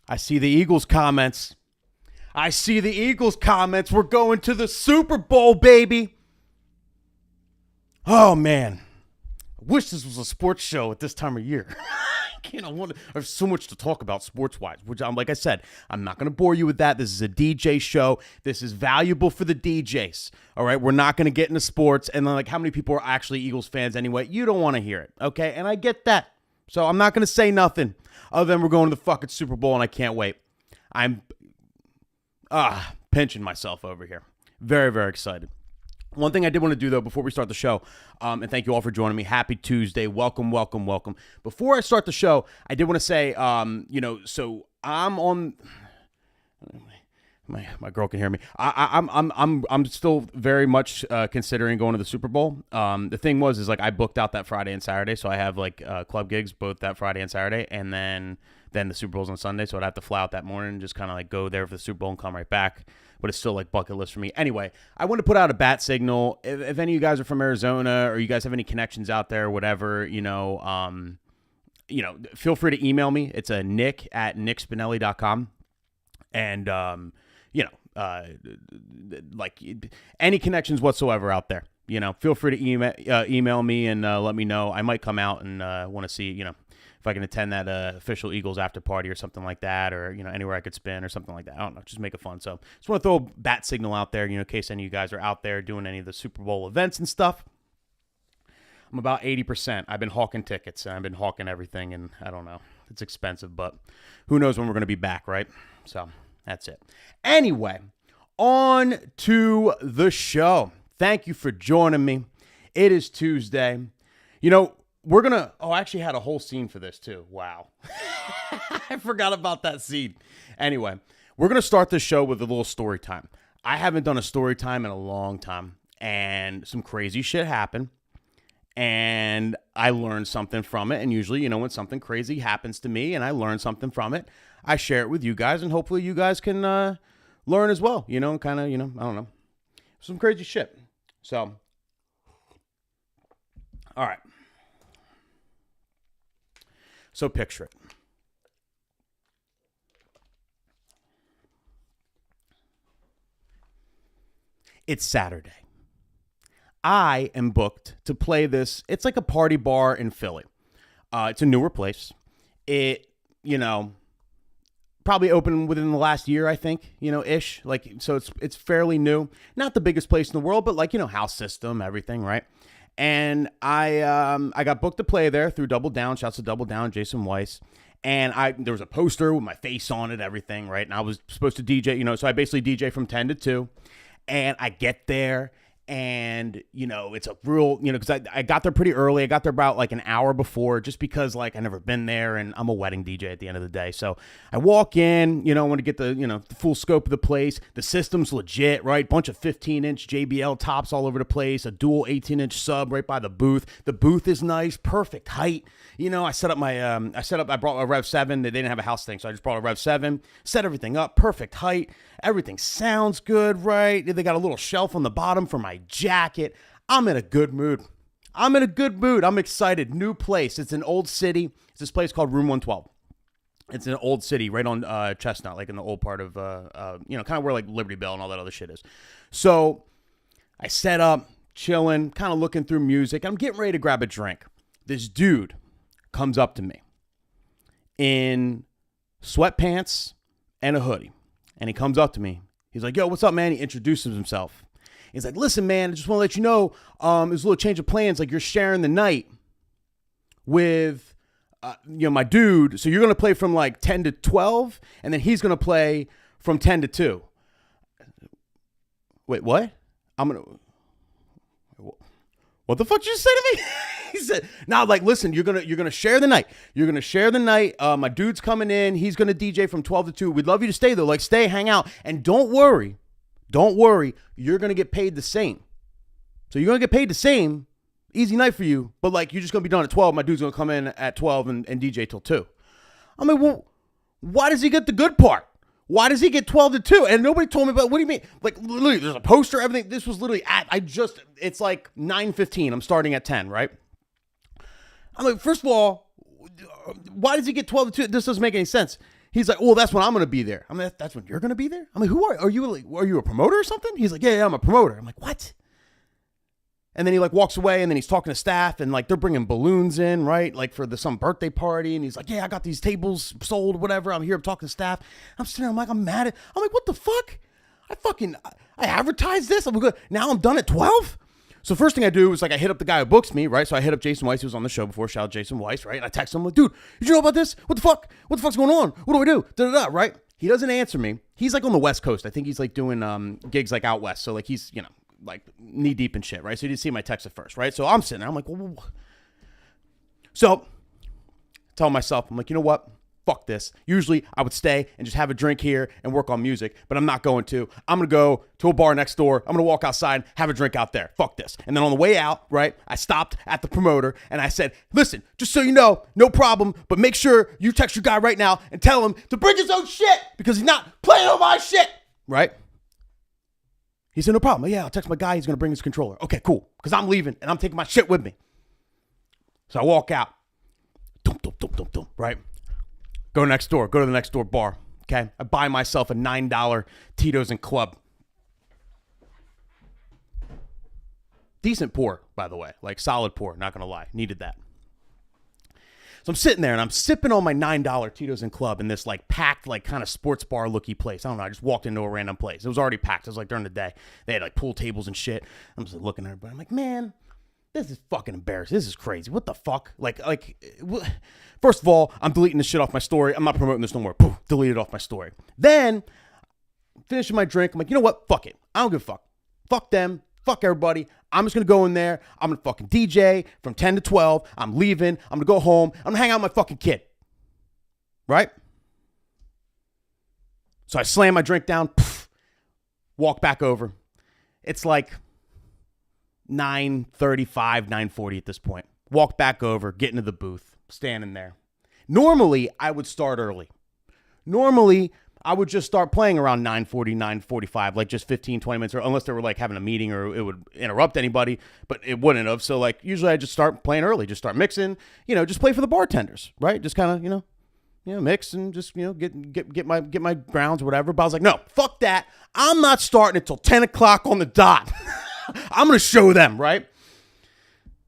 I see the Eagles comments. We're going to the Super Bowl, baby. Oh, man. I wish this was a sports show at this time of year. There's so much to talk about sports-wise, which like I said, I'm not going to bore you with that. This is a DJ show. This is valuable for the DJs, all right? We're not going to get into sports, and then, like, how many people are actually Eagles fans anyway? You don't want to hear it, okay? And I get that. So I'm not going to say nothing other than we're going to the fucking Super Bowl, and I can't wait. I'm pinching myself over here. Very, very excited. One thing I did want to do, though, before we start the show, and thank you all for joining me. Happy Tuesday. Welcome. Before I start the show, I did want to say, so I'm on. My girl can hear me. I'm still very much considering going to the Super Bowl. The thing is like I booked out that Friday and Saturday, so I have like club gigs both that Friday and Saturday, and then the Super Bowl's on Sunday, so I'd have to fly out that morning and just kind of like go there for the Super Bowl and come right back. But it's still like bucket list for me. Anyway, I want to put out a bat signal. If any of you guys are from Arizona or you guys have any connections out there, whatever, feel free to email me. It's a nick@nickspinelli.com. And, like any connections whatsoever out there, feel free to email me and let me know. I might come out and want to see, if I can attend that official Eagles after party or something like that, or, anywhere I could spin or something like that. I don't know. Just make it fun. So just want to throw a bat signal out there, in case any of you guys are out there doing any of the Super Bowl events and stuff. I'm about 80%. I've been hawking tickets and I've been hawking everything, and I don't know. It's expensive, but who knows when we're going to be back, right? So that's it. Anyway, on to the show. Thank you for joining me. It is Tuesday. We're going to... Oh, I actually had a whole scene for this, too. Wow. I forgot about that scene. Anyway, we're going to start this show with a little story time. I haven't done a story time in a long time, and some crazy shit happened, and I learned something from it, and usually, when something crazy happens to me and I learn something from it, I share it with you guys, and hopefully you guys can learn as well, kind of, I don't know, some crazy shit. So, all right. So picture it. It's Saturday. I am booked to play this. It's like a party bar in Philly. It's a newer place. It, probably opened within the last year, I think, ish. Like, so it's fairly new. Not the biggest place in the world, but like, house system, everything, right? And I got booked to play there through Double Down. Shouts to Double Down, Jason Weiss. And there was a poster with my face on it, everything, right? And I was supposed to DJ, so I basically DJ from 10 to 2. And I get there, and, it's a real, because I got there pretty early. I got there about like an hour before, just because like I never been there, and I'm a wedding DJ at the end of the day. So I walk in, I want to get the, the full scope of the place. The system's legit, right? Bunch of 15-inch JBL tops all over the place, a dual 18-inch sub right by the booth. The booth is nice, perfect height. I set up my, I brought a Rev 7. They didn't have a house thing, so I just brought a Rev 7, set everything up, perfect height. Everything sounds good, right? They got a little shelf on the bottom for my jacket. I'm in a good mood. I'm excited. New place. It's an old city. It's this place called Room 112. It's an old city right on Chestnut, like in the old part of, kind of where like Liberty Bell and all that other shit is. So I set up, chilling, kind of looking through music. I'm getting ready to grab a drink. This dude comes up to me in sweatpants and a hoodie. And he comes up to me. He's like, yo, what's up, man? He introduces himself. He's like, listen, man, I just want to let you know, there's a little change of plans. Like, you're sharing the night with, my dude. So you're going to play from like 10 to 12, and then he's going to play from 10 to 2. Wait, what? What the fuck did you say to me? He said, "Now, like, listen, you're gonna share the night. You're gonna share the night. My dude's coming in. He's gonna DJ from 12 to 2. We'd love you to stay though. Like, stay, hang out, and don't worry. You're gonna get paid the same. So you're gonna get paid the same. Easy night for you. But like, you're just gonna be done at 12. My dude's gonna come in at 12 and DJ till 2. I'm like, well, why does he get the good part? Why does he get 12 to 2? And nobody told me about, what do you mean? Like, literally, there's a poster, everything. This was literally it's like 9:15. I'm starting at 10, right? I'm like, first of all, why does he get 12 to 2? This doesn't make any sense. He's like, well, that's when I'm going to be there. I'm like, that's when you're going to be there? I'm like, are you a promoter or something? He's like, yeah, I'm a promoter. I'm like, what? And then he like walks away, and then he's talking to staff, and like they're bringing balloons in, right? Like for some birthday party. And he's like, yeah, I got these tables sold, whatever. I'm here, I'm talking to staff. I'm sitting there, I'm like, what the fuck? I advertised this. I'm good. Now I'm done at 12? So first thing I do is like I hit up the guy who books me, right? So I hit up Jason Weiss, who was on the show before. Shout out Jason Weiss, right? And I text him like, dude, did you know about this? What the fuck? What the fuck's going on? What do I do? Da-da-da, right? He doesn't answer me. He's like on the West Coast. I think he's like doing gigs like out west. So like he's, like knee deep in shit, right? So he didn't see my text at first, right? So I'm sitting there. I'm like, whoa. So tell myself, I'm like, you know what? Fuck this. Usually I would stay and just have a drink here and work on music, but I'm not going to. I'm going to go to a bar next door. I'm going to walk outside, have a drink out there. Fuck this. And then on the way out, right, I stopped at the promoter and I said, listen, just so you know, no problem, but make sure you text your guy right now and tell him to bring his own shit because he's not playing on my shit, right? He said, no problem. Yeah, I'll text my guy. He's going to bring his controller. Okay, cool, because I'm leaving and I'm taking my shit with me. So I walk out, right? Go next door. Go to the next door bar. Okay. I buy myself a $9 Tito's and Club. Decent pour, by the way. Like solid pour. Not going to lie. Needed that. So I'm sitting there and I'm sipping on my $9 Tito's and Club in this like packed, like kind of sports bar looky place. I don't know. I just walked into a random place. It was already packed. It was like during the day. They had like pool tables and shit. I'm just looking at everybody. I'm like, man, this is fucking embarrassing. This is crazy. What the fuck? First of all, I'm deleting this shit off my story. I'm not promoting this no more. Poof, delete it off my story. Then, finishing my drink, I'm like, you know what? Fuck it. I don't give a fuck. Fuck them. Fuck everybody. I'm just going to go in there. I'm going to fucking DJ from 10 to 12. I'm leaving. I'm going to go home. I'm going to hang out with my fucking kid. Right? So I slam my drink down. Poof, walk back over. It's like 9:35, 9:40 at this point. Walk back over, get into the booth, standing there. Normally, I would start early. Normally, I would just start playing around 9:40, 9:45, like just 15, 20 minutes, or unless they were like having a meeting or it would interrupt anybody, but it wouldn't have. So like usually I just start playing early, just start mixing, just play for the bartenders, right? Just kind of, mix and just, get my grounds or whatever. But I was like, no, fuck that. I'm not starting until 10 o'clock on the dot. I'm going to show them, right?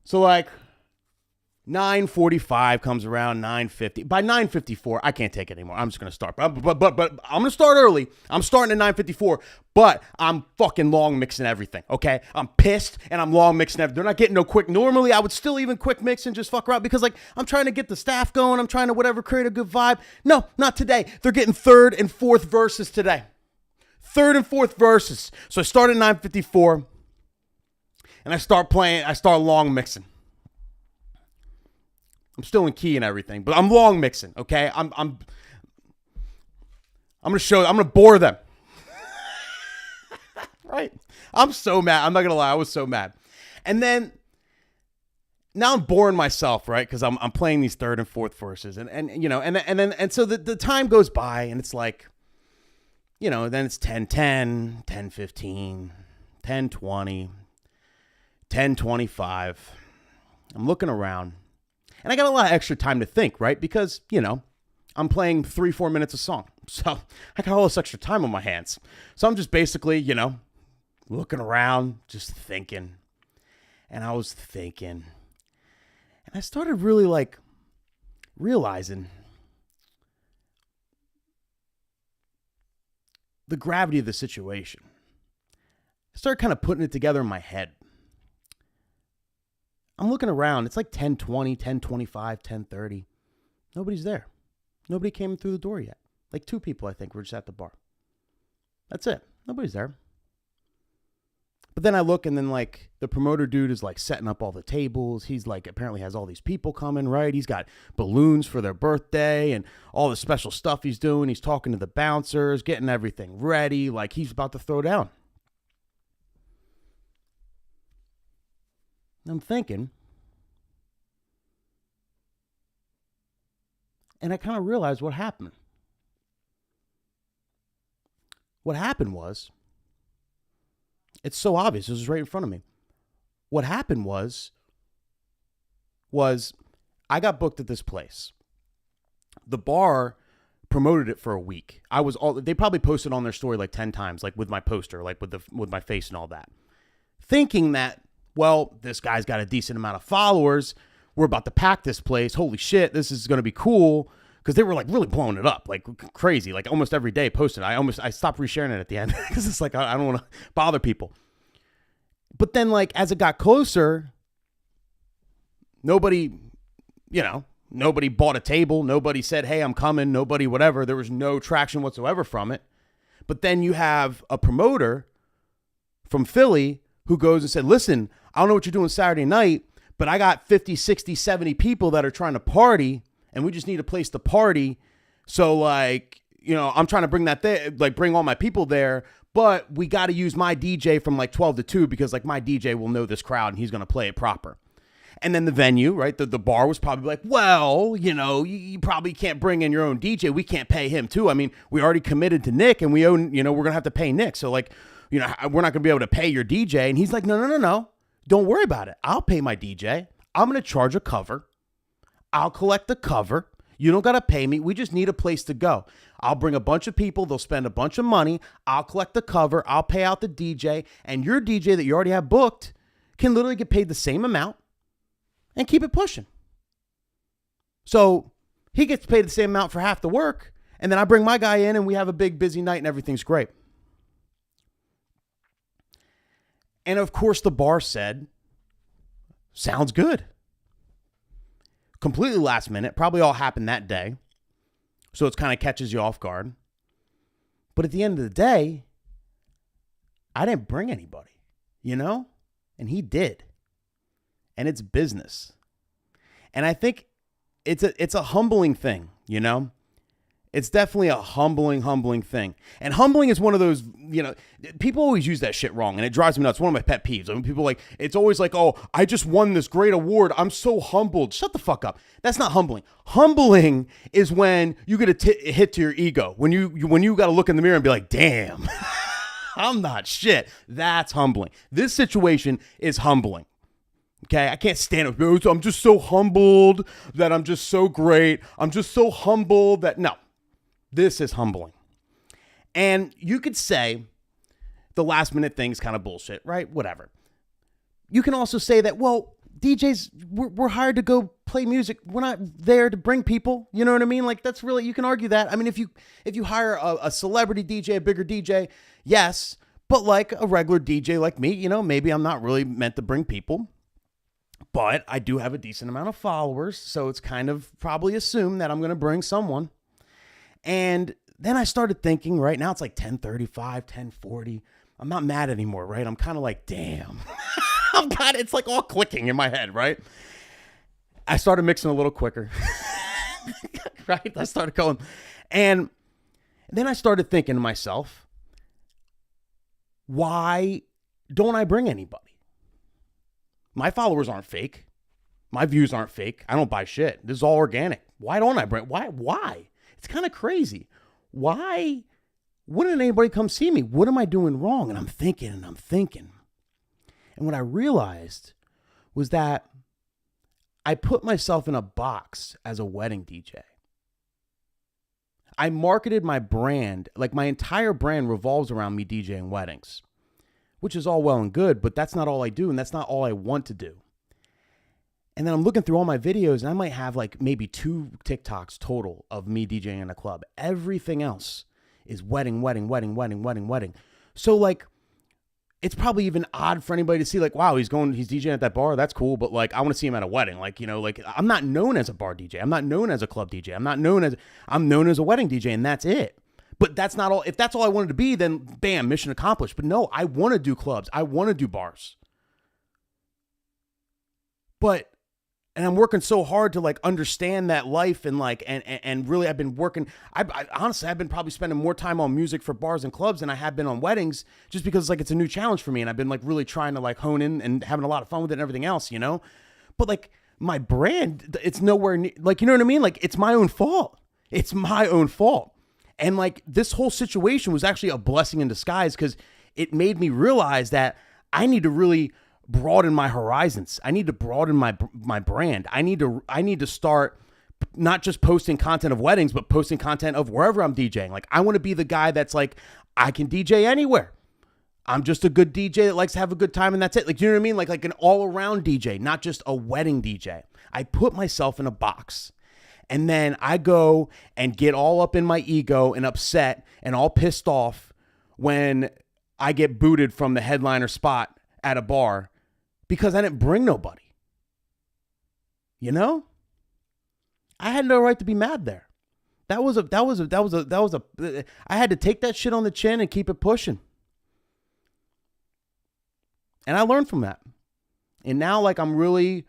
So like 9:45 comes around, 9:50. By 9:54, I can't take it anymore. I'm just going to start. But I'm going to start early. I'm starting at 9:54, but I'm fucking long mixing everything, okay? I'm pissed and I'm long mixing everything. They're not getting no quick. Normally, I would still even quick mix and just fuck around because like I'm trying to get the staff going. I'm trying to whatever, create a good vibe. No, not today. They're getting third and fourth verses today. Third and fourth verses. So I start at 9:54. And I start long mixing. I'm still in key and everything, but I'm long mixing, okay? I'm gonna bore them. Right? I'm so mad. I'm not gonna lie, I was so mad. And then now I'm boring myself, right? Because I'm playing these third and fourth verses. And so the time goes by and it's like, then it's 10:10, 10:15, 10:20. 10:25. I'm looking around. And I got a lot of extra time to think, right? Because, I'm playing 3-4 minutes a song. So I got all this extra time on my hands. So I'm just basically, looking around, just thinking. And I was thinking. And I started really like realizing the gravity of the situation. I started kind of putting it together in my head. I'm looking around. It's like 10:20, 10:25, 10:30. Nobody's there. Nobody came through the door yet. Like 2 people, I think, were just at the bar. That's it. Nobody's there. But then I look and then like the promoter dude is like setting up all the tables. He's like apparently has all these people coming, right? He's got balloons for their birthday and all the special stuff he's doing. He's talking to the bouncers, getting everything ready. Like he's about to throw down. I'm thinking, and I kind of realized what happened. What happened was, it's so obvious, it was right in front of me. What happened was I got booked at this place. The bar promoted it for a week. They probably posted on their story like 10 times, like with my poster, like with my face and all that, thinking that, well, this guy's got a decent amount of followers. We're about to pack this place. Holy shit, this is going to be cool. Because they were like really blowing it up like crazy, like almost every day posted. I stopped resharing it at the end because it's like, I don't want to bother people. But then like as it got closer, nobody bought a table. Nobody said, hey, I'm coming. Nobody, whatever. There was no traction whatsoever from it. But then you have a promoter from Philly who goes and said, listen, I don't know what you're doing Saturday night, but I got 50, 60, 70 people that are trying to party and we just need a place to party. So like, I'm trying to bring that there, like bring all my people there, but we got to use my DJ from like 12 to 2 because like my DJ will know this crowd and he's going to play it proper. And then the venue, right, the bar was probably like, well, you probably can't bring in your own DJ. We can't pay him too. I mean, we already committed to Nick and we own, we're going to have to pay Nick. So like, we're not going to be able to pay your DJ. And he's like, no. Don't worry about it. I'll pay my DJ. I'm going to charge a cover. I'll collect the cover. You don't got to pay me. We just need a place to go. I'll bring a bunch of people. They'll spend a bunch of money. I'll collect the cover. I'll pay out the DJ. And your DJ that you already have booked can literally get paid the same amount and keep it pushing. So he gets paid the same amount for half the work. And then I bring my guy in and we have a big busy night and everything's great. And of course the bar said, sounds good. Completely last minute, probably all happened that day. So it kind of catches you off guard. But at the end of the day, I didn't bring anybody, and he did. And it's business. And I think it's a humbling thing, It's definitely a humbling thing. And humbling is one of those, people always use that shit wrong. And it drives me nuts. One of my pet peeves. I mean, people it's always like, oh, I just won this great award. I'm so humbled. Shut the fuck up. That's not humbling. Humbling is when you get a hit to your ego. When you got to look in the mirror and be like, damn, I'm not shit. That's humbling. This situation is humbling. Okay, I can't stand it. I'm just so humbled that I'm just so great. I'm just so humbled that, no. This is humbling. And you could say the last minute thing's kind of bullshit, right? Whatever. You can also say that, well, DJs, we're hired to go play music. We're not there to bring people. You know what I mean? Like that's really, you can argue that. I mean, if you hire a celebrity DJ, a bigger DJ, yes. But like a regular DJ like me, maybe I'm not really meant to bring people. But I do have a decent amount of followers. So it's kind of probably assumed that I'm going to bring someone. And then I started thinking, right now it's like 10:35, 10:40. I'm not mad anymore, right? I'm kind of like, damn. It's like all clicking in my head, right? I started mixing a little quicker, right? I started going. And then I started thinking to myself, why don't I bring anybody? My followers aren't fake. My views aren't fake. I don't buy shit. This is all organic. Why don't I bring? Why? It's kind of crazy. Why wouldn't anybody come see me? What am I doing wrong? And I'm thinking. And what I realized was that I put myself in a box as a wedding DJ. I marketed my brand, like my entire brand revolves around me DJing weddings, which is all well and good, but that's not all I do, and that's not all I want to do. And then I'm looking through all my videos, and I might have like maybe 2 TikToks total of me DJing in a club. Everything else is wedding. So like, it's probably even odd for anybody to see like, wow, he's DJing at that bar. That's cool. But like, I want to see him at a wedding. Like, I'm not known as a bar DJ. I'm not known as a club DJ. I'm known as a wedding DJ, and that's it. But that's not all. If that's all I wanted to be, then bam, mission accomplished. But no, I want to do clubs. I want to do bars. And I'm working so hard to like understand that life and like, and really I've been working. I honestly, I've been probably spending more time on music for bars and clubs than I have been on weddings, just because like it's a new challenge for me. And I've been like really trying to like hone in and having a lot of fun with it and everything else, but like my brand, it's nowhere near, like, you know what I mean? Like it's my own fault. And like this whole situation was actually a blessing in disguise, because it made me realize that I need to really broaden my horizons. I need to broaden my brand. I need to start not just posting content of weddings, but posting content of wherever I'm DJing. Like, I want to be the guy that's like, I can DJ anywhere. I'm just a good DJ that likes to have a good time, and that's it. Like, you know what I mean? Like an all-around DJ, not just a wedding DJ. I put myself in a box, and then I go and get all up in my ego and upset and all pissed off when I get booted from the headliner spot at a bar because I didn't bring nobody. You know? I had no right to be mad there. I had to take that shit on the chin and keep it pushing. And I learned from that. And now, like, I'm really,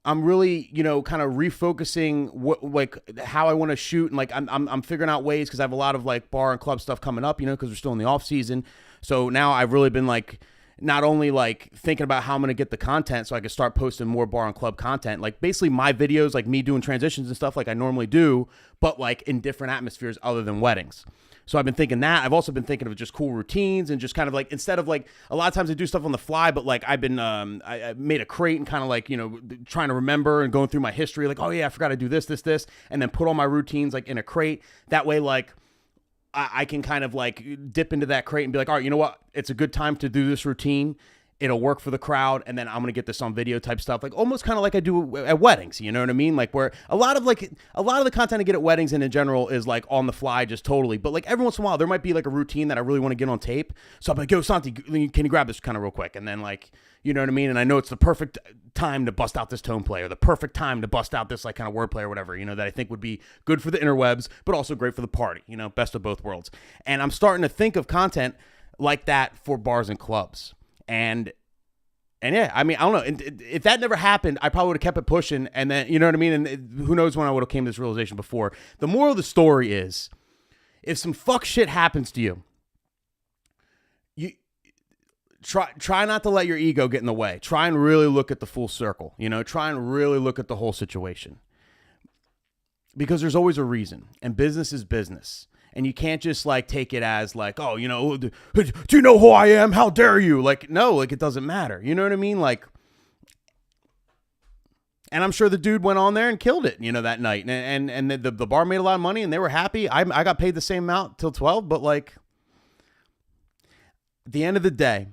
you know, kind of refocusing how I want to shoot. And like, I'm figuring out ways, because I have a lot of like bar and club stuff coming up, you know, because we're still in the off season. So now I've really been like, not only like thinking about how I'm going to get the content so I can start posting more bar and club content, like basically my videos, like me doing transitions and stuff like I normally do, but like in different atmospheres other than weddings. So I've been thinking that. I've also been thinking of just cool routines and just kind of like, instead of like, a lot of times I do stuff on the fly, but like I've been, I made a crate and kind of like, you know, trying to remember and going through my history, like, oh yeah, I forgot to do this, and then put all my routines like in a crate. That way, like, I can kind of like dip into that crate and be like, all right, you know what? It's a good time to do this routine. It'll work for the crowd. And then I'm going to get this on video type stuff. Like almost kind of like I do at weddings. You know what I mean? Like where a lot of the content I get at weddings and in general is like on the fly, just totally. But like every once in a while, there might be like a routine that I really want to get on tape. So I'm like, yo, Santi, can you grab this kind of real quick? And then like, you know what I mean? And I know it's the perfect time to bust out this tone play, or the perfect time to bust out this like kind of wordplay or whatever, you know, that I think would be good for the interwebs, but also great for the party, you know, best of both worlds. And I'm starting to think of content like that for bars and clubs. And yeah, I mean, I don't know. If that never happened, I probably would have kept it pushing. And then, you know what I mean? And who knows when I would have came to this realization before. The moral of the story is, if some fuck shit happens to you, Try not to let your ego get in the way. Try and really look at the full circle. You know, try and really look at the whole situation. Because there's always a reason. And business is business. And you can't just like take it as like, oh, you know, do you know who I am? How dare you? Like, no, like it doesn't matter. You know what I mean? Like, and I'm sure the dude went on there and killed it, you know, that night. And the bar made a lot of money and they were happy. I got paid the same amount till 12, but like, at the end of the day,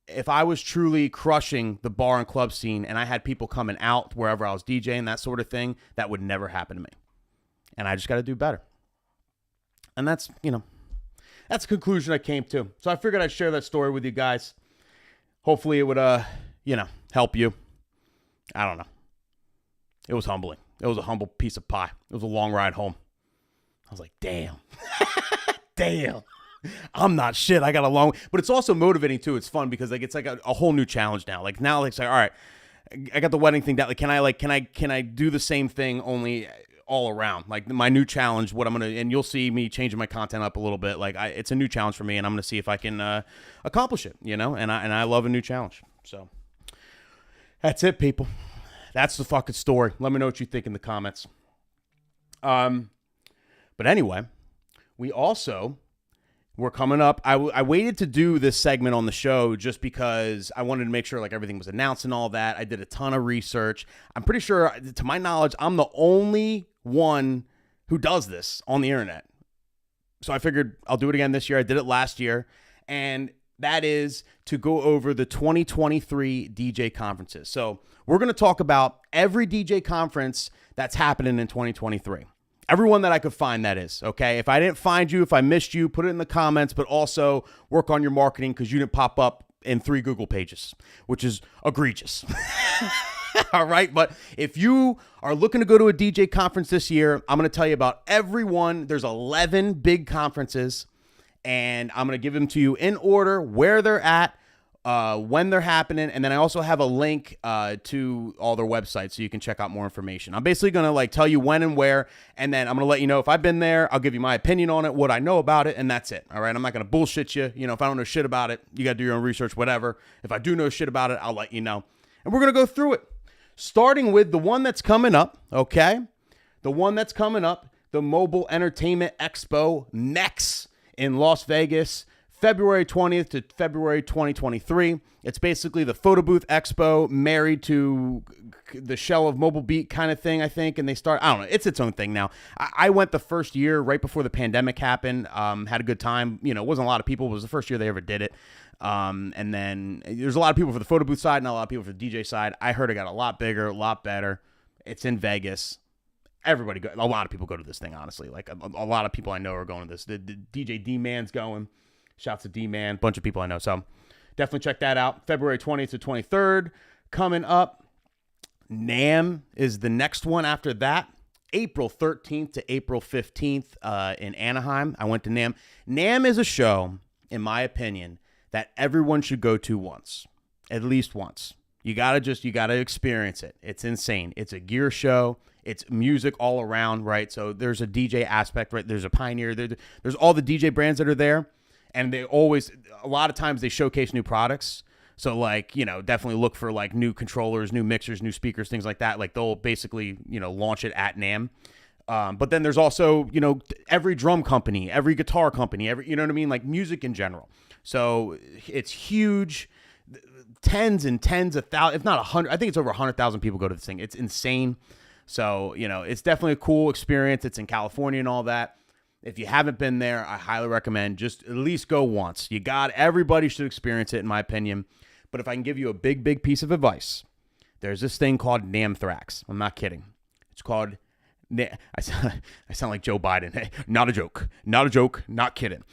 if I was truly crushing the bar and club scene and I had people coming out wherever I was DJing, that sort of thing, that would never happen to me. And I just got to do better. And that's, you know, that's the conclusion I came to. So I figured I'd share that story with you guys. Hopefully it would, you know, help you. I don't know. It was humbling. It was a humble piece of pie. It was a long ride home. I was like, damn. Damn. I'm not shit. I got a long, but it's also motivating too. It's fun because like it's like a whole new challenge now. Like now, like say, all right, I got the wedding thing down. Like, can I do the same thing only all around? Like my new challenge, what I'm gonna, and you'll see me changing my content up a little bit. Like it's a new challenge for me, and I'm gonna see if I can accomplish it. You know, and I love a new challenge. So that's it, people. That's the fucking story. Let me know what you think in the comments. But anyway, we're coming up. I waited to do this segment on the show just because I wanted to make sure like everything was announced and all that. I did a ton of research. I'm pretty sure, to my knowledge, I'm the only one who does this on the internet. So I figured I'll do it again this year. I did it last year. And that is to go over the 2023 DJ conferences. So we're going to talk about every DJ conference that's happening in 2023. Everyone that I could find, that is, okay? If I didn't find you, if I missed you, put it in the comments, but also work on your marketing because you didn't pop up in 3 Google pages, which is egregious. All right? But if you are looking to go to a DJ conference this year, I'm going to tell you about everyone. There's 11 big conferences, and I'm going to give them to you in order, where they're at, when they're happening, and then I also have a link to all their websites so you can check out more information. I'm basically going to like tell you when and where, and then I'm going to let you know if I've been there. I'll give you my opinion on it, what I know about it, and that's it. All right, I'm not going to bullshit you. You know, if I don't know shit about it, you got to do your own research, whatever. If I do know shit about it, I'll let you know. And we're going to go through it, starting with the one that's coming up, okay? The one that's coming up, the Mobile Entertainment Expo, MEX, in Las Vegas, February 20th to February 2023. It's basically the Photo Booth Expo married to the Shell of Mobile Beat kind of thing, I think. And they start, I don't know, it's its own thing now. I went the first year right before the pandemic happened, had a good time. You know, it wasn't a lot of people. It was the first year they ever did it. And then there's a lot of people for the photo booth side, not a lot of people for the DJ side. I heard it got a lot bigger, a lot better. It's in Vegas. A lot of people go to this thing, honestly. Like a lot of people I know are going to this. The DJ D-Man's going. Shouts to D-Man. Bunch of people I know. So definitely check that out. February 20th to 23rd coming up. NAMM is the next one after that. April 13th to April 15th in Anaheim. I went to NAMM. NAMM is a show, in my opinion, that everyone should go to once. At least once. You gotta experience it. It's insane. It's a gear show. It's music all around, right? So there's a DJ aspect, right? There's a Pioneer. There's all the DJ brands that are there. And a lot of times they showcase new products. So like, you know, definitely look for like new controllers, new mixers, new speakers, things like that. Like they'll basically, you know, launch it at NAMM. But then there's also, you know, every drum company, every guitar company, you know what I mean? Like music in general. So it's huge. Tens and tens of thousands, if not 100, I think it's over 100,000 people go to this thing. It's insane. So, you know, it's definitely a cool experience. It's in California and all that. If you haven't been there, I highly recommend just at least go once. Everybody should experience it, in my opinion. But if I can give you a big piece of advice, there's this thing called NAMthrax. I'm not kidding. It's called, I sound like Joe Biden. Hey, not a joke, not kidding.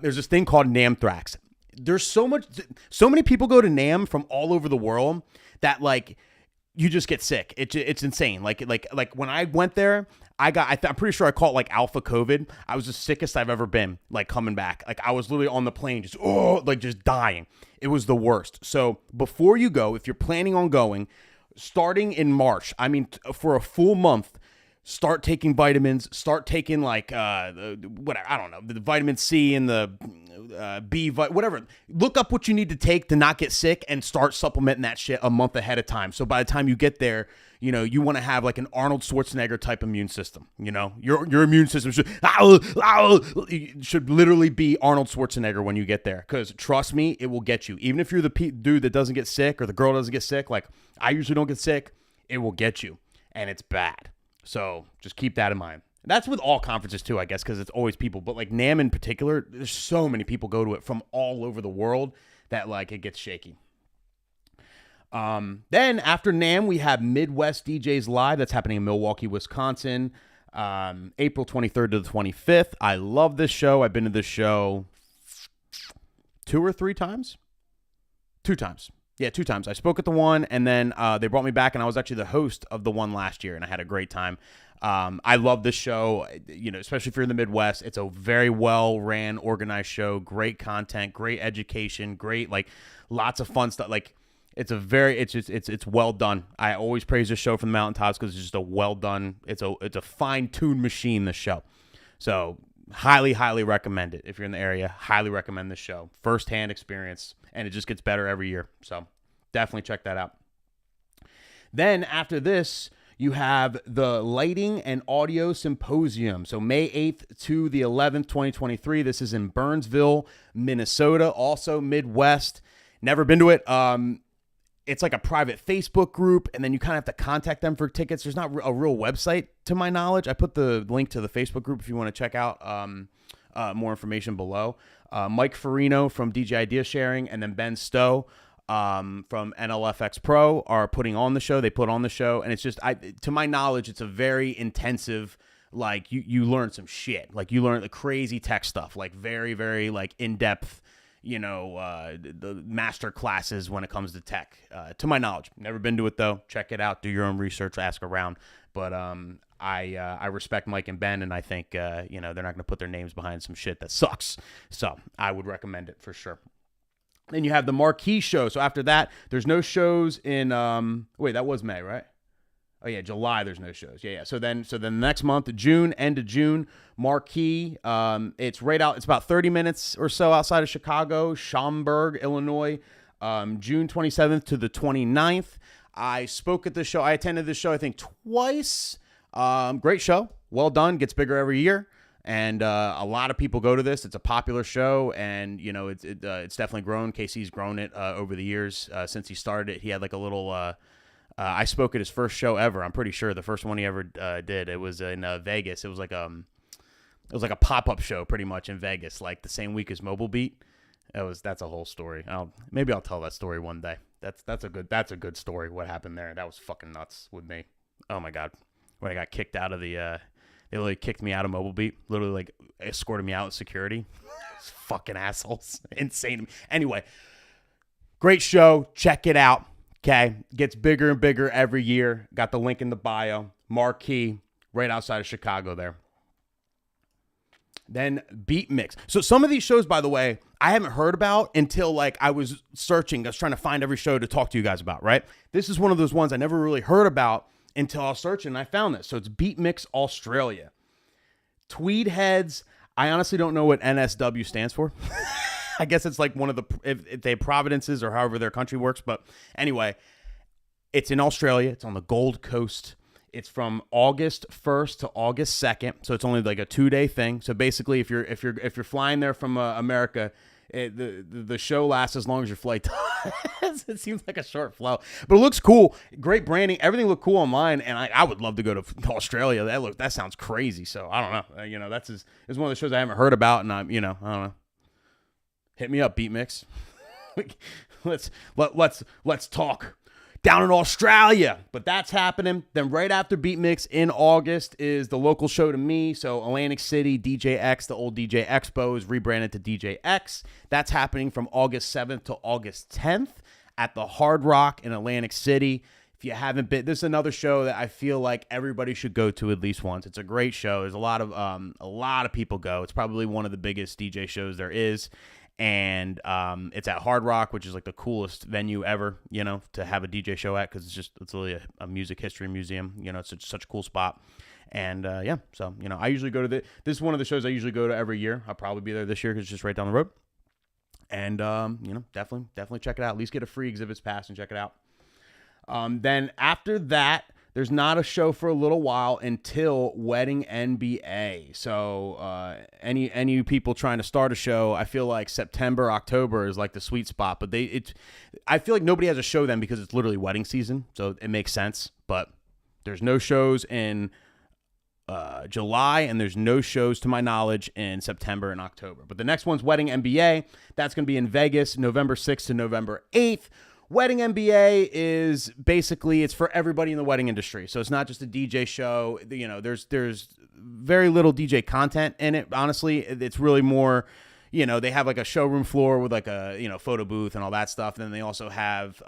There's this thing called NAMthrax. There's so many people go to NAMM from all over the world that like, you just get sick. It's insane. Like when I went there, I'm pretty sure I caught like alpha COVID. I was the sickest I've ever been, like coming back. Like I was literally on the plane, just dying. It was the worst. So before you go, if you're planning on going, starting in March, I mean, for a full month, start taking vitamins, start taking like, whatever, I don't know, the vitamin C and the B, whatever. Look up what you need to take to not get sick and start supplementing that shit a month ahead of time. So by the time you get there, you know, you want to have like an Arnold Schwarzenegger type immune system. You know, your immune system should literally be Arnold Schwarzenegger when you get there. Because trust me, it will get you. Even if you're the dude that doesn't get sick or the girl doesn't get sick, like I usually don't get sick, it will get you. And it's bad. So just keep that in mind. That's with all conferences too, I guess, because it's always people. But like NAMM in particular, there's so many people go to it from all over the world that like it gets shaky. Then after NAMM, we have Midwest DJs Live. That's happening in Milwaukee, Wisconsin, April 23rd to the 25th. I love this show. I've been to this show 2 or 3 times. 2 times. Yeah, 2 times. I spoke at the one, and then they brought me back, and I was actually the host of the one last year, and I had a great time. I love this show, you know, especially if you're in the Midwest. It's a very well-ran, organized show. Great content, great education, great, like, lots of fun stuff. Like, it's well done. I always praise this show from the mountaintops because it's just a well done. It's a fine-tuned machine, this show. So highly, highly recommend it. If you're in the area, highly recommend this show. First-hand experience, and it just gets better every year. So definitely check that out. Then after this, you have the Lighting and Audio Symposium. So May 8th to the 11th, 2023. This is in Burnsville, Minnesota, also Midwest. Never been to it. It's like a private Facebook group, and then you kind of have to contact them for tickets. There's not a real website, to my knowledge. I put the link to the Facebook group if you want to check out more information below. Mike Farino from DJ Idea Sharing, and then Ben Stowe from NLFX Pro are putting on the show. They put on the show, and it's just, to my knowledge, it's a very intensive, like, you learn some shit. Like, you learn the crazy tech stuff, like very, very, like, in-depth, you know, the master classes when it comes to tech, to my knowledge. Never been to it though. Check it out. Do your own research. Ask around. But I respect Mike and Ben, and I think you know, they're not going to put their names behind some shit that sucks. So I would recommend it for sure. Then you have the Marquee Show. So after that, there's no shows in. Wait, that was May, right? Oh yeah, July. There's no shows. Yeah. So then next month, June, end of June, Marquee. It's right out. It's about 30 minutes or so outside of Chicago, Schaumburg, Illinois. June 27th to the 29th. I spoke at this show. I attended this show, I think, twice. Great show. Well done. Gets bigger every year. And a lot of people go to this. It's a popular show, and it's definitely grown. KC's grown it over the years since he started it. He had like a little. I spoke at his first show ever. I'm pretty sure the first one he ever did. It was in Vegas. It was like a pop-up show, pretty much in Vegas, like the same week as Mobile Beat. That's a whole story. Maybe I'll tell that story one day. That's a good story. What happened there? That was fucking nuts with me. Oh my god, when I got kicked out of the. They literally kicked me out of Mobile Beat. Literally, like, escorted me out with security. Fucking assholes. Insane. Anyway, great show. Check it out. Okay. Gets bigger and bigger every year. Got the link in the bio. Marquee, right outside of Chicago there. Then Beat Mix. So some of these shows, by the way, I haven't heard about until, like, I was searching. I was trying to find every show to talk to you guys about, right? This is one of those ones I never really heard about until I was searching and I found this. So it's Beat Mix Australia. Tweed Heads. I honestly don't know what NSW stands for. I guess it's like one of the, if they have Providences or however their country works. But anyway, it's in Australia. It's on the Gold Coast. It's from August 1st to August 2nd. So it's only like a 2-day thing. So basically, if you're flying there from America, the show lasts as long as your flight does. It seems like a short flow, but it looks cool. Great branding. Everything looked cool online, and I would love to go to Australia. That sounds crazy. So I don't know. That's it's one of the shows I haven't heard about, and I don't know. Hit me up, Beat Mix. let's talk. Down in Australia, but that's happening. Then right after Beat Mix in August is the local show to me. So Atlantic City, DJ X, the old DJ Expo is rebranded to DJ X. That's happening from August 7th to August 10th at the Hard Rock in Atlantic City. If you haven't been, this is another show that I feel like everybody should go to at least once. It's a great show. There's a lot of people go. It's probably one of the biggest DJ shows there is. And it's at Hard Rock, which is like the coolest venue ever, to have a DJ show at, because it's really a music history museum. It's such a cool spot. And so I usually go to this is one of the shows I usually go to every year. I'll probably be there this year because it's just right down the road. And definitely check it out. At least get a free exhibits pass and check it out. Then after that, there's not a show for a little while until Wedding NBA. So any people trying to start a show, I feel like September, October is like the sweet spot. But I feel like nobody has a show then because it's literally wedding season. So it makes sense. But there's no shows in July, and there's no shows to my knowledge in September and October. But the next one's Wedding NBA. That's going to be in Vegas, November 6th to November 8th. Wedding MBA is basically, it's for everybody in the wedding industry. So it's not just a DJ show. There's very little DJ content in it. Honestly, it's really more, they have like a showroom floor with like a, photo booth and all that stuff. And then they also have,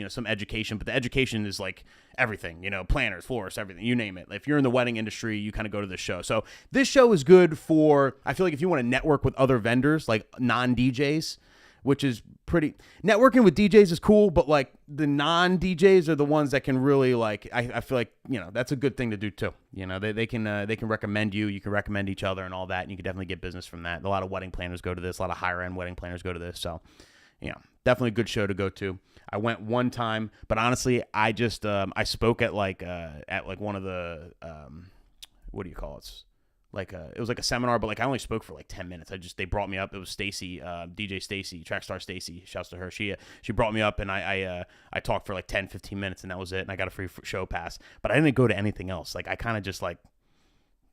some education, but the education is like everything, planners, florists, everything, you name it. If you're in the wedding industry, you kind of go to this show. So this show is good for, I feel like if you want to network with other vendors, like non-DJs, which is pretty, networking with DJs is cool, but like the non-DJs are the ones that can really like, I feel like, that's a good thing to do too. They can recommend you can recommend each other and all that. And you can definitely get business from that. A lot of wedding planners go to this. A lot of higher end wedding planners go to this. So, definitely a good show to go to. I went one time, but honestly, I just, I spoke at like one of the, what do you call it? It was like a seminar, but like I only spoke for like 10 minutes. They brought me up. It was Stacy, DJ Stacy, Trackstar Stacy. Shouts to her. She brought me up and I talked for like 10, 15 minutes and that was it. And I got a free show pass, but I didn't go to anything else. Like I kind of just like,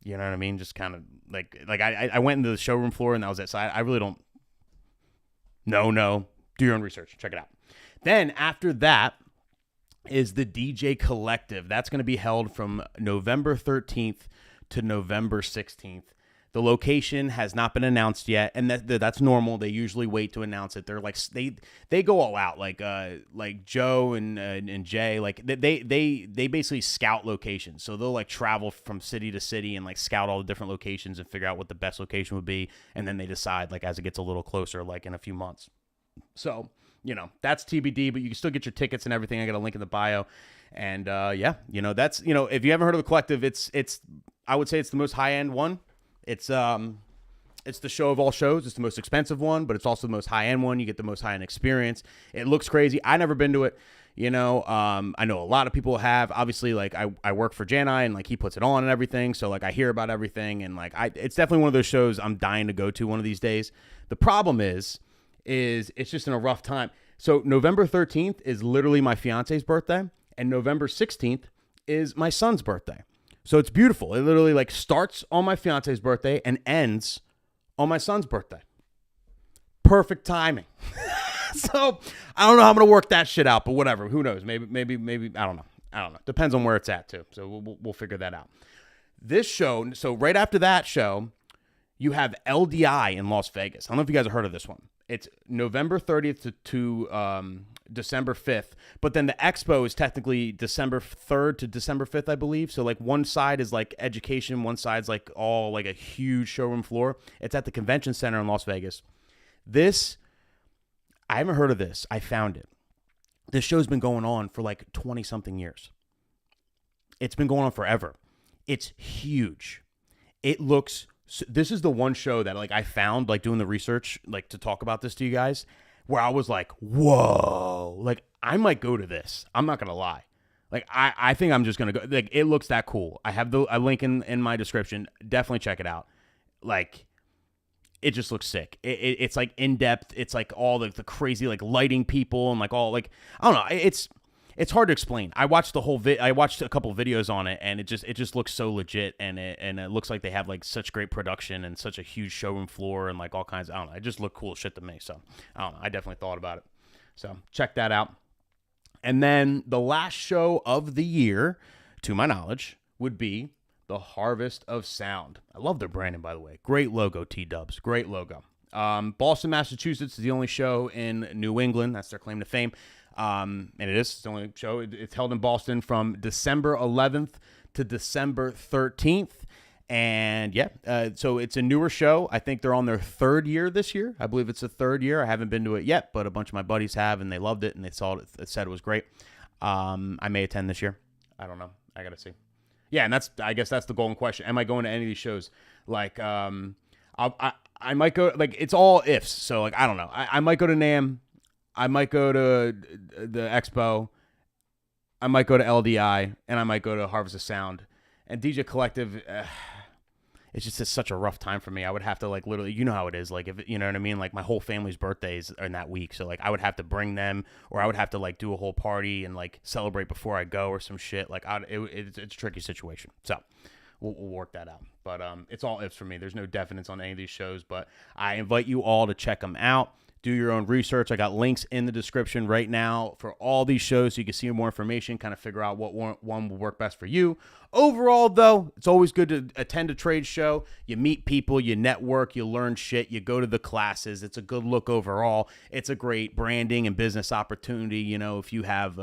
you know what I mean? Just kind of like I went into the showroom floor and that was it. So I really don't, no, do your own research. Check it out. Then after that is the DJ Collective. That's going to be held from November 13th to November 16th. The location has not been announced yet, and that's normal. They usually wait to announce it. They're like they go all out, like Joe and Jay, like they basically scout locations. So they'll like travel from city to city and like scout all the different locations and figure out what the best location would be, and then they decide like as it gets a little closer, like in a few months. So that's TBD, but you can still get your tickets and everything. I got a link in the bio, and that's if you haven't heard of the Collective, it's I would say it's the most high-end one. It's the show of all shows. It's the most expensive one, but it's also the most high-end one. You get the most high-end experience. It looks crazy. I never been to it. I know a lot of people have. Obviously, like I work for Janai, and like he puts it on and everything, so like I hear about everything, and like it's definitely one of those shows I'm dying to go to one of these days. The problem is it's just in a rough time. So November 13th is literally my fiance's birthday, and November 16th is my son's birthday. So it's beautiful. It literally like starts on my fiance's birthday and ends on my son's birthday. Perfect timing. So I don't know how I'm gonna work that shit out, but whatever. Who knows? Maybe I don't know. Depends on where it's at too. So we'll figure that out. This show. So right after that show, you have LDI in Las Vegas. I don't know if you guys have heard of this one. It's November 30th to December 5th, but then the expo is technically December 3rd to December 5th, I believe. So like one side is like education, one side's like all like a huge showroom floor. It's at the convention center in Las Vegas. I haven't heard of this. I found it. This show's been going on for like 20 something years. It's been going on forever. It's huge. This is the one show that like I found like doing the research like to talk about this to you guys where I was like, whoa, like I might go to this. I'm not going to lie. Like I think I'm just going to go. Like it looks that cool. I have a link in my description. Definitely check it out. Like it just looks sick. It's like in depth. It's like all the crazy like lighting people and like all like I don't know. It's hard to explain. I watched I watched a couple videos on it, and it just looks so legit, and it looks like they have like such great production and such a huge showroom floor and like all kinds. I don't know. It just looked cool as shit to me. So I don't know. I definitely thought about it. So check that out. And then the last show of the year, to my knowledge, would be the Harvest of Sound. I love their branding, by the way. Great logo, T-Dubs. Great logo. Boston, Massachusetts is the only show in New England. That's their claim to fame. And it is. It's the only show. It's held in Boston from December 11th to December 13th. And yeah, so it's a newer show. I think they're on their third year this year. I believe it's the third year. I haven't been to it yet, but a bunch of my buddies have, and they loved it, and they saw it. It said it was great. I may attend this year. I don't know. I got to see. Yeah, and I guess that's the golden question. Am I going to any of these shows? Like, I might go. Like, it's all ifs. So, like, I don't know. I might go to NAMM. I might go to the Expo. I might go to LDI, and I might go to Harvest of Sound. And DJ Collective, it's just such a rough time for me. I would have to, like, literally, you know how it is. Like, if you know what I mean? Like, my whole family's birthdays are in that week. So, like, I would have to bring them, or I would have to, like, do a whole party and, like, celebrate before I go or some shit. Like, it's a tricky situation. So, we'll work that out. But it's all ifs for me. There's no definites on any of these shows. But I invite you all to check them out. Do your own research. I got links in the description right now for all these shows so you can see more information, kind of figure out what one will work best for you. Overall, though, it's always good to attend a trade show. You meet people, you network, you learn shit, you go to the classes. It's a good look overall. It's a great branding and business opportunity. You know, if you have,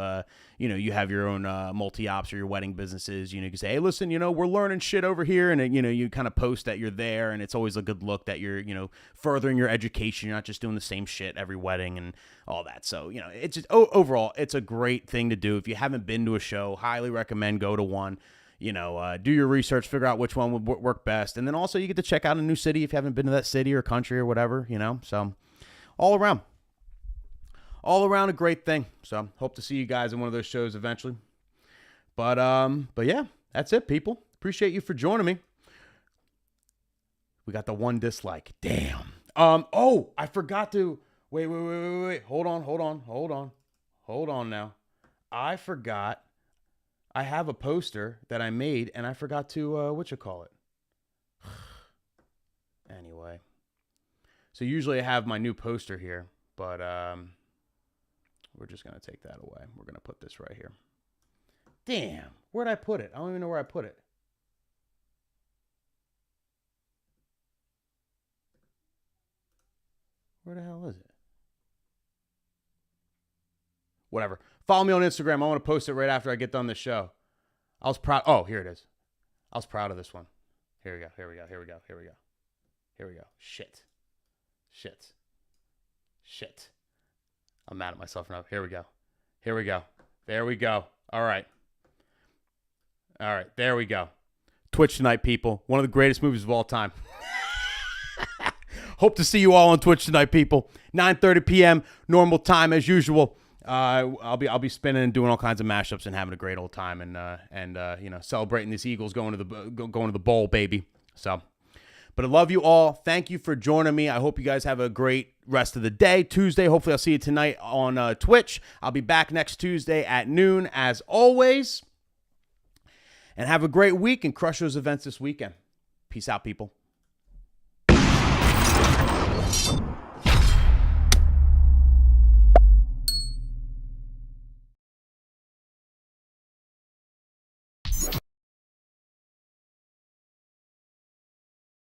you have your own multi-ops or your wedding businesses, you can say, hey, listen, we're learning shit over here. And, you kind of post that you're there. And it's always a good look that you're, furthering your education. You're not just doing the same shit every wedding and all that. So, it's just overall, it's a great thing to do. If you haven't been to a show, highly recommend go to one. Do your research, figure out which one would work best. And then also you get to check out a new city if you haven't been to that city or country or whatever, So all around a great thing. So hope to see you guys in one of those shows eventually. But yeah, that's it, people. Appreciate you for joining me. We got the one dislike. Damn. I forgot to wait. Hold on now. I forgot. I have a poster that I made, and I forgot to, Anyway. So usually I have my new poster here, but we're just going to take that away. We're going to put this right here. Damn. Where'd I put it? I don't even know where I put it. Where the hell is it? Whatever. Follow me on Instagram. I want to post it right after I get done this show. I was proud. Oh, here it is. I was proud of this one. Here we go. Shit. I'm mad at myself now. Here we go. There we go. All right. There we go. Twitch tonight, people. One of the greatest movies of all time. Hope to see you all on Twitch tonight, people. 9:30 p.m. normal time as usual. I'll be spinning and doing all kinds of mashups and having a great old time and celebrating these Eagles going to the bowl, baby. So, but I love you all. Thank you for joining me. I hope you guys have a great rest of the day. Tuesday, hopefully I'll see you tonight on Twitch. I'll be back next Tuesday at noon as always. And have a great week and crush those events this weekend. Peace out, people.